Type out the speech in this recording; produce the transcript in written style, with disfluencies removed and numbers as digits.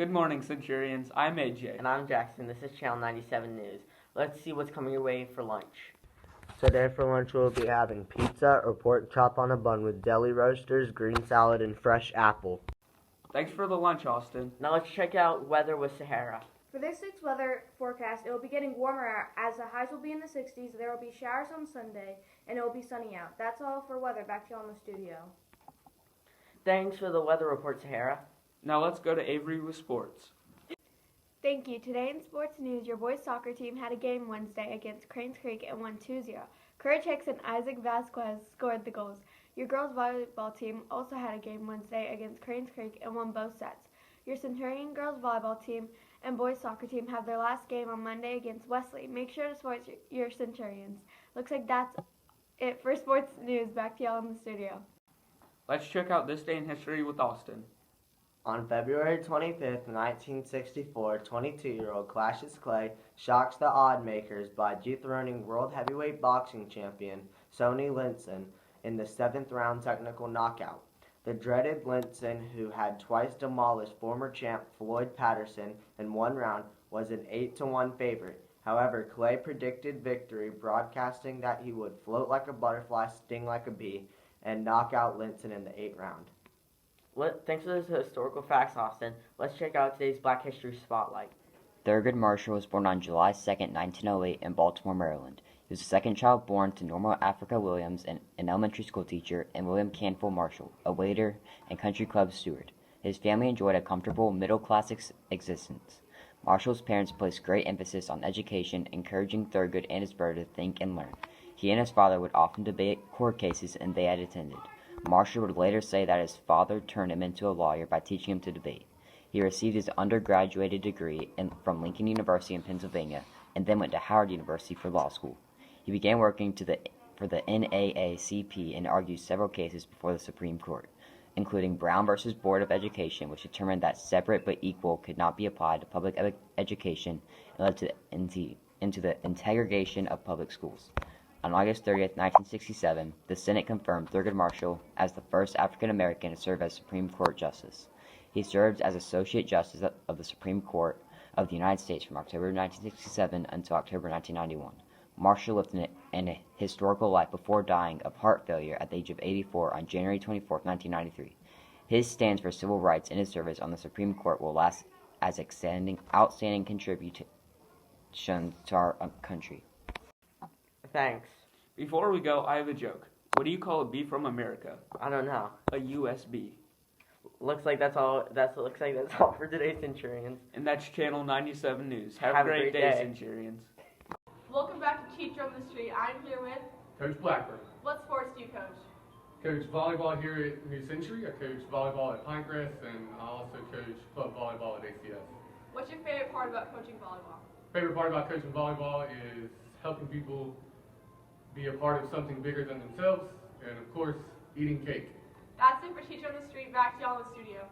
Good morning, Centurions. I'm AJ. And I'm Jackson. This is Channel 97 News. Let's see what's coming your way for lunch. Today for lunch we'll be having pizza or pork chop on a bun with deli roasters, green salad, and fresh apple. Thanks for the lunch, Austin. Now let's check out weather with Sahara. For this week's weather forecast, it will be getting warmer as the highs will be in the 60s. There will be showers on Sunday, and it will be sunny out. That's all for weather. Back to you on the studio. Thanks for the weather report, Sahara. Now let's go to Avery with sports. Thank you. Today in sports news, your boys soccer team had a game Wednesday against Cranes Creek and won 2-0. Courage Hicks and Isaac Vasquez scored the goals. Your girls volleyball team also had a game Wednesday against Cranes Creek and won both sets. Your Centurion girls volleyball team and boys soccer team have their last game on Monday against Wesley. Make sure to support your Centurions. Looks like that's it for sports news. Back to y'all in the studio. Let's check out this day in history with Austin. On February 25th, 1964, 22-year-old Cassius Clay shocks the odd makers by dethroning world heavyweight boxing champion Sonny Liston in the 7th round technical knockout. The dreaded Liston, who had twice demolished former champ Floyd Patterson in one round, was an 8-1 favorite. However, Clay predicted victory, broadcasting that he would float like a butterfly, sting like a bee, and knock out Liston in the 8th round. Thanks for those historical facts, Austin. Let's check out today's Black History Spotlight. Thurgood Marshall was born on July 2, 1908 in Baltimore, Maryland. He was the second child born to Norma Africa Williams, an elementary school teacher, and William Canfield Marshall, a waiter and country club steward. His family enjoyed a comfortable, middle-class existence. Marshall's parents placed great emphasis on education, encouraging Thurgood and his brother to think and learn. He and his father would often debate court cases, and they had attended. Marshall would later say that his father turned him into a lawyer by teaching him to debate. He received his undergraduate degree from Lincoln University in Pennsylvania, and then went to Howard University for law school. He began working for the NAACP and argued several cases before the Supreme Court, including Brown v. Board of Education, which determined that separate but equal could not be applied to public education and led into the integration of public schools. On August 30, 1967, the Senate confirmed Thurgood Marshall as the first African American to serve as Supreme Court Justice. He served as Associate Justice of the Supreme Court of the United States from October 1967 until October 1991. Marshall lived a historical life before dying of heart failure at the age of 84 on January 24, 1993. His stands for civil rights and his service on the Supreme Court will last as outstanding contribution to our country. Thanks. Before we go, I have a joke. What do you call a bee from America? I don't know. A USB. Looks like that's all for today's Centurions. And that's Channel 97 News. Have a great day, Centurions. Welcome back to Teacher on the Street. I'm here with Coach Blackburn. What sports do you coach? Coach volleyball here at New Century. I coach volleyball at Pinecrest, and I also coach club volleyball at ACS. What's your favorite part about coaching volleyball? Favorite part about coaching volleyball is helping people be a part of something bigger than themselves, and of course, eating cake. That's it for Teacher on the Street. Back to y'all in the studio.